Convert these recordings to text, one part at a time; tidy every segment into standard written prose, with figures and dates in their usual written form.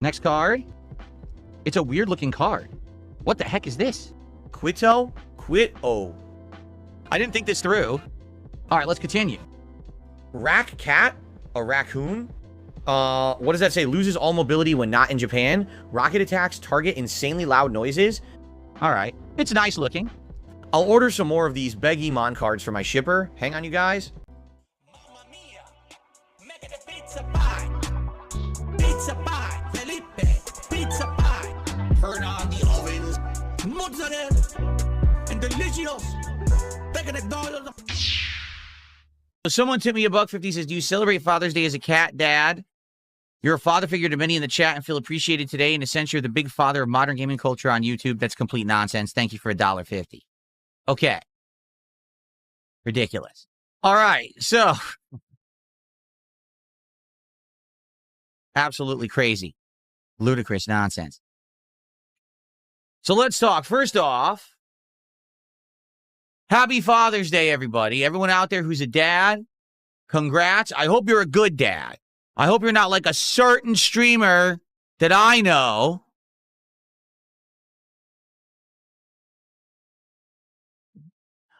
Next card. It's a weird-looking card. What the heck is this? Quito? Quito. I didn't think this through. All right, let's continue. Rack cat? A raccoon? What does that say? Loses all mobility when not in Japan. Rocket attacks target insanely loud noises. All right. It's nice looking. I'll order some more of these Beggy Mon cards for my shipper. Hang on, you guys. Pizza pie, Felipe, pizza pie. Turn on the ovens, mozzarella, and delicious. Someone tipped me $1.50, says, do you celebrate Father's Day as a cat dad? You're a father figure to many in the chat and feel appreciated today. In a sense, you're the big father of modern gaming culture on YouTube. That's complete nonsense. Thank you for $1.50. Okay. Ridiculous. All right. So, absolutely crazy. Ludicrous nonsense. So let's talk. First off, happy Father's Day, everybody. Everyone out there who's a dad, congrats. I hope you're a good dad. I hope you're not like a certain streamer that I know.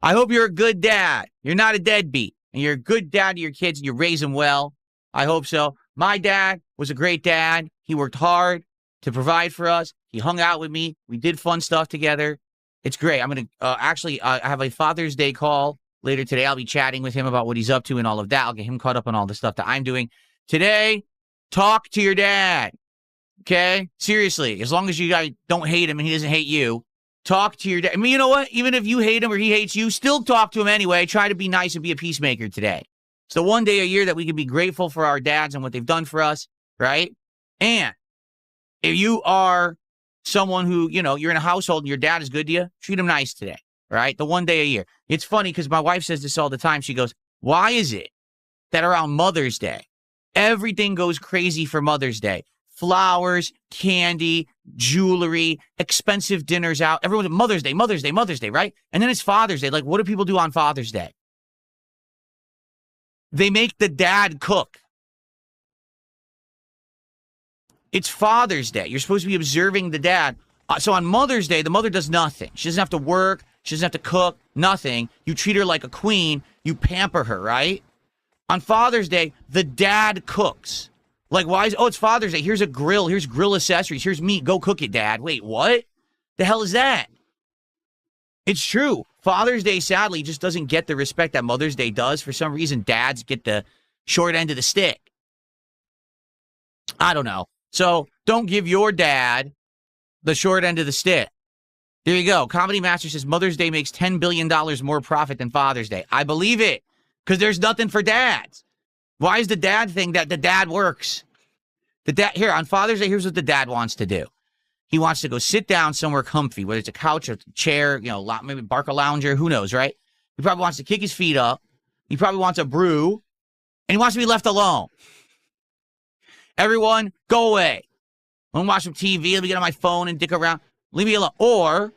I hope you're a good dad. You're not a deadbeat. And you're a good dad to your kids and you raise them well. I hope so. My dad was a great dad. He worked hard to provide for us. He hung out with me. We did fun stuff together. It's great. I'm going to actually have a Father's Day call later today. I'll be chatting with him about what he's up to and all of that. I'll get him caught up on all the stuff that I'm doing. Today, talk to your dad. Okay? Seriously. As long as you guys don't hate him and he doesn't hate you, talk to your dad. I mean, you know what? Even if you hate him or he hates you, still talk to him anyway. Try to be nice and be a peacemaker today. It's the one day a year that we can be grateful for our dads and what they've done for us, right? And if you are someone who, you know, you're in a household and your dad is good to you, treat him nice today, right? The one day a year. It's funny because my wife says this all the time. She goes, why is it that around Mother's Day, everything goes crazy for Mother's Day? Flowers, candy, jewelry, expensive dinners out. Everyone's Mother's Day, Mother's Day, Mother's Day, right? And then it's Father's Day. Like, what do people do on Father's Day? They make the dad cook. It's Father's Day. You're supposed to be observing the dad. So on Mother's Day, the mother does nothing. She doesn't have to work. She doesn't have to cook. Nothing. You treat her like a queen. You pamper her, right? On Father's Day, the dad cooks. Like, why is, oh, it's Father's Day. Here's a grill. Here's grill accessories. Here's meat. Go cook it, Dad. Wait, what? The hell is that? It's true. Father's Day, sadly, just doesn't get the respect that Mother's Day does. For some reason, dads get the short end of the stick. I don't know. So don't give your dad the short end of the stick. There you go. Comedy Master says Mother's Day makes $10 billion more profit than Father's Day. I believe it because there's nothing for dads. Why is the dad thing that the dad works? The dad here on Father's Day, here's what the dad wants to do. He wants to go sit down somewhere comfy, whether it's a couch or a chair, you know, maybe Barca Lounger, who knows, right? He probably wants to kick his feet up. He probably wants a brew, and he wants to be left alone. Everyone, go away. I want to watch some TV. Let me get on my phone and dick around. Leave me alone. Or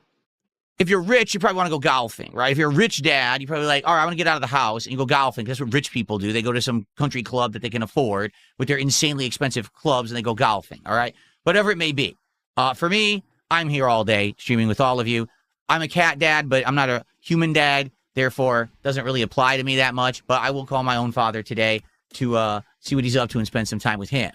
if you're rich, you probably want to go golfing, right? If you're a rich dad, you're probably like, all right, I want to get out of the house and you go golfing. That's what rich people do. They go to some country club that they can afford with their insanely expensive clubs and they go golfing, all right? Whatever it may be. For me, I'm here all day streaming with all of you. I'm a cat dad, but I'm not a human dad. Therefore, doesn't really apply to me that much. But I will call my own father today to see what he's up to and spend some time with him.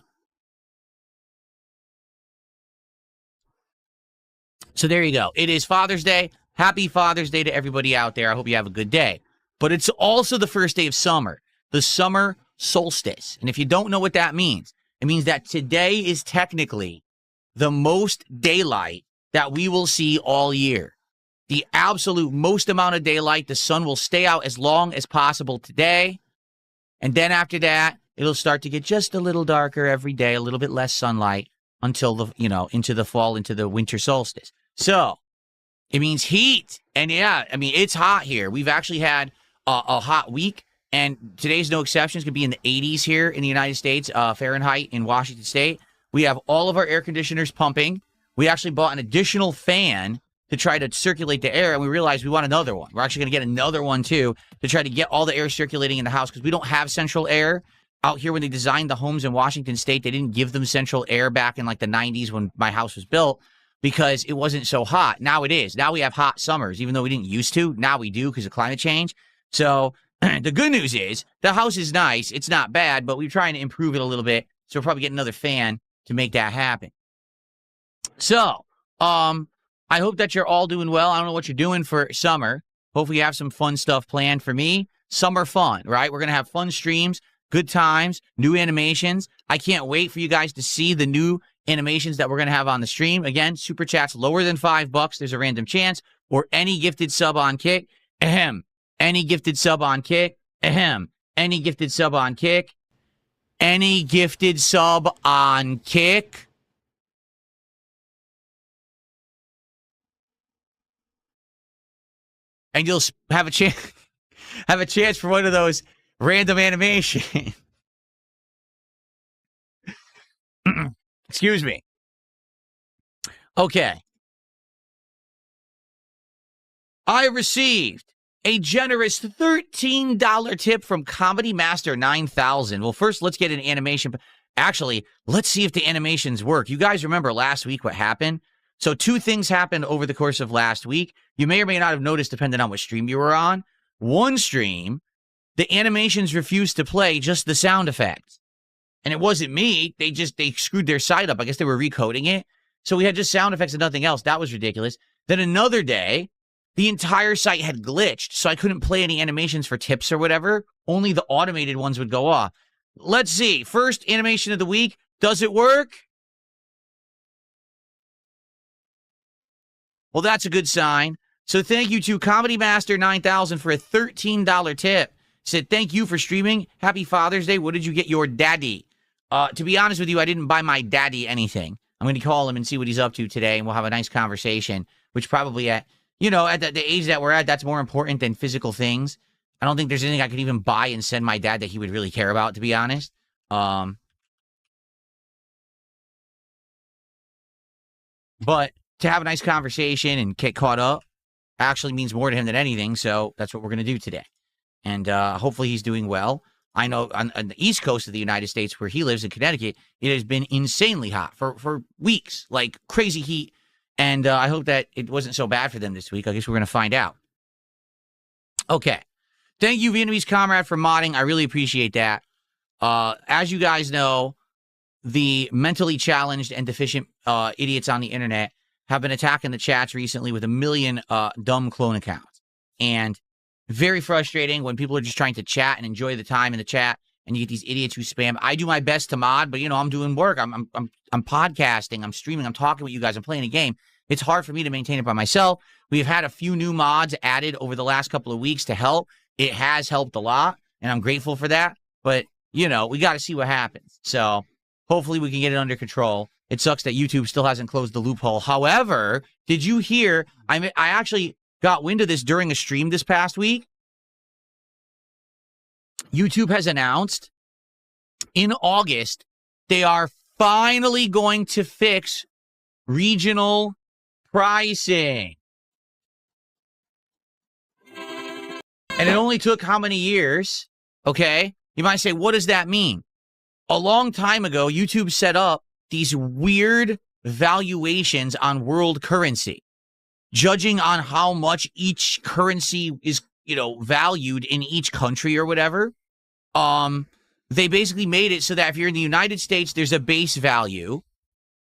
So there you go. It is Father's Day. Happy Father's Day to everybody out there. I hope you have a good day. But it's also the first day of summer, the summer solstice. And if you don't know what that means, it means that today is technically the most daylight that we will see all year. The absolute most amount of daylight. The sun will stay out as long as possible today. And then after that, it'll start to get just a little darker every day, a little bit less sunlight until the, you know, into the fall, into the winter solstice. So it means heat. And yeah, I mean, it's hot here. We've actually had a hot week, and today's no exception. It's going to be in the 80s here in the United States, Fahrenheit in Washington State. We have all of our air conditioners pumping. We actually bought an additional fan to try to circulate the air, and we realized we want another one. We're actually going to get another one, too, to try to get all the air circulating in the house because we don't have central air. out here when they designed the homes in Washington State, they didn't give them central air back in like the 90s when my house was built because it wasn't so hot. Now it is. Now we have hot summers, even though we didn't used to. Now we do because of climate change. So the good news is the house is nice. It's not bad, but we're trying to improve it a little bit. So we'll probably get another fan to make that happen. So, I hope that you're all doing well. I don't know what you're doing for summer. Hopefully you have some fun stuff planned. For me, summer fun, right? We're going to have fun streams, good times, new animations. I can't wait for you guys to see the new animations that we're going to have on the stream. Again, super chats lower than $5. There's a random chance, or any gifted sub on Kick. Ahem. Any gifted sub on Kick. Ahem. Any gifted sub on Kick. Any gifted sub on Kick. And you'll have a chance for one of those random animations. Excuse me. Okay. I received a generous $13 tip from Comedy Master 9000. Well, first, let's get an animation. Actually, let's see if the animations work. You guys remember last week what happened? So 2 things happened over the course of last week. You may or may not have noticed, depending on what stream you were on. One stream, the animations refused to play, just the sound effects. And it wasn't me. They screwed their site up. I guess they were recoding it. So we had just sound effects and nothing else. That was ridiculous. Then another day, the entire site had glitched, so I couldn't play any animations for tips or whatever. Only the automated ones would go off. Let's see. First animation of the week. Does it work? Well, that's a good sign. So thank you to Comedy Master 9000 for a $13 tip. Said, thank you for streaming. Happy Father's Day. What did you get your daddy? To be honest with you, I didn't buy my daddy anything. I'm going to call him and see what he's up to today, and we'll have a nice conversation, which probably at the age that we're at, that's more important than physical things. I don't think there's anything I could even buy and send my dad that he would really care about, to be honest. But to have a nice conversation and get caught up actually means more to him than anything, so that's what we're going to do today. And hopefully he's doing well. I know on the East Coast of the United States, where he lives in Connecticut, it has been insanely hot for weeks, like crazy heat. And I hope that it wasn't so bad for them this week. I guess we're going to find out. Okay. Thank you, Vietnamese Comrade, for modding. I really appreciate that. As you guys know, the mentally challenged and deficient idiots on the internet have been attacking the chats recently with 1 million dumb clone accounts. And very frustrating when people are just trying to chat and enjoy the time in the chat, and you get these idiots who spam. I do my best to mod, but I'm doing work. I'm podcasting, I'm streaming, I'm talking with you guys, I'm playing a game. It's hard for me to maintain it by myself. We've had a few new mods added over the last couple of weeks to help. It has helped a lot, and I'm grateful for that. But, we got to see what happens. So hopefully we can get it under control. It sucks that YouTube still hasn't closed the loophole. However, did you hear, I actually got wind of this during a stream this past week. YouTube has announced in August they are finally going to fix regional pricing. And it only took how many years? Okay. You might say, what does that mean? A long time ago, YouTube set up these weird valuations on world currency, judging on how much each currency is, valued in each country or whatever. They basically made it so that if you're in the United States, there's a base value.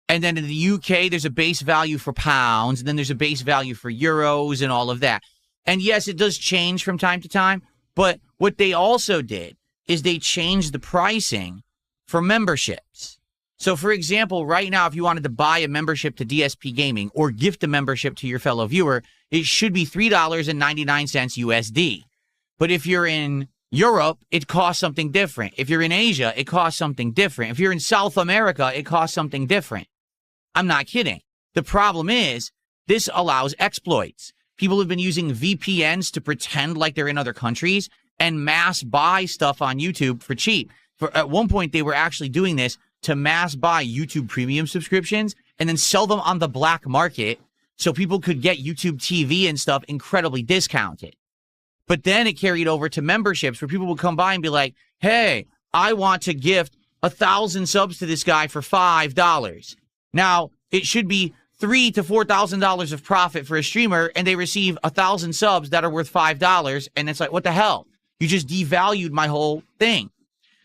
And then in the UK, there's a base value for pounds. And then there's a base value for euros and all of that. And yes, it does change from time to time. But what they also did is they changed the pricing for memberships. So, for example, right now, if you wanted to buy a membership to DSP Gaming or gift a membership to your fellow viewer, it should be $3.99 USD. But if you're in Europe, it costs something different. If you're in Asia, it costs something different. If you're in South America, it costs something different. I'm not kidding. The problem is this allows exploits. People have been using VPNs to pretend like they're in other countries and mass buy stuff on YouTube for cheap. At one point, they were actually doing this to mass buy YouTube premium subscriptions and then sell them on the black market so people could get YouTube TV and stuff incredibly discounted. But then it carried over to memberships where people would come by and be like, hey, I want to gift 1,000 subs to this guy for $5. Now, it should be $3,000 to $4,000 of profit for a streamer, and they receive 1,000 subs that are worth $5. And it's like, what the hell? You just devalued my whole thing.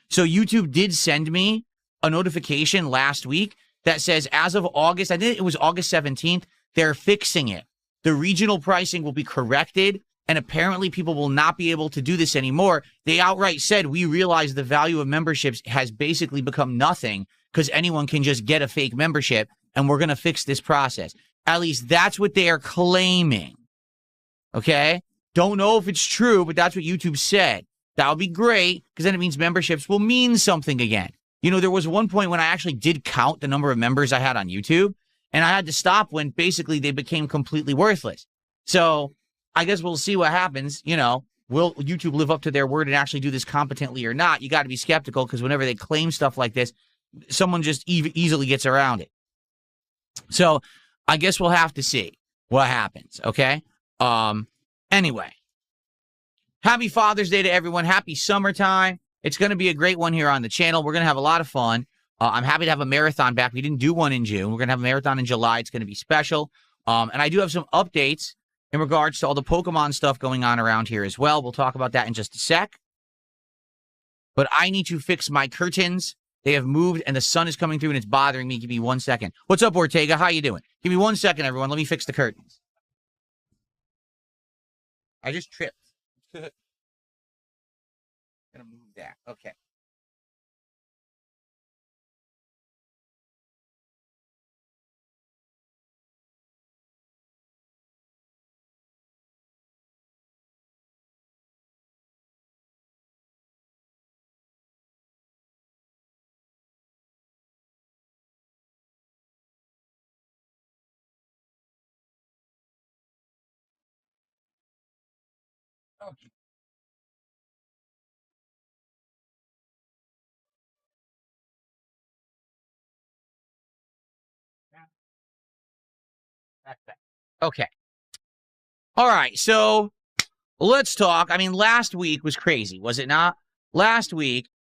So YouTube did send me a notification last week that says as of August, I think it was August 17th, they're fixing it. The regional pricing will be corrected, and apparently people will not be able to do this anymore. They outright said, we realize the value of memberships has basically become nothing because anyone can just get a fake membership, and we're going to fix this process. At least that's what they are claiming. Okay? Don't know if it's true, but that's what YouTube said. That would be great, because then it means memberships will mean something again. You know, there was one point when I actually did count the number of members I had on YouTube, and I had to stop when basically they became completely worthless. So I guess we'll see what happens. You know, will YouTube live up to their word and actually do this competently or not? You got to be skeptical, because whenever they claim stuff like this, someone just easily gets around it. So I guess we'll have to see what happens. Okay. Anyway, happy Father's Day to everyone. Happy summertime. It's going to be a great one here on the channel. We're going to have a lot of fun. I'm happy to have a marathon back. We didn't do one in June. We're going to have a marathon in July. It's going to be special. And I do have some updates in regards to all the Pokemon stuff going on around here as well. We'll talk about that in just a sec. But I need to fix my curtains. They have moved, and the sun is coming through, and it's bothering me. Give me 1 second. What's up, Ortega? How you doing? Give me 1 second, everyone. Let me fix the curtains. I just tripped. Gonna move that. Okay. Okay. Okay. All right. So let's talk. I mean, last week was crazy, was it not? Last week,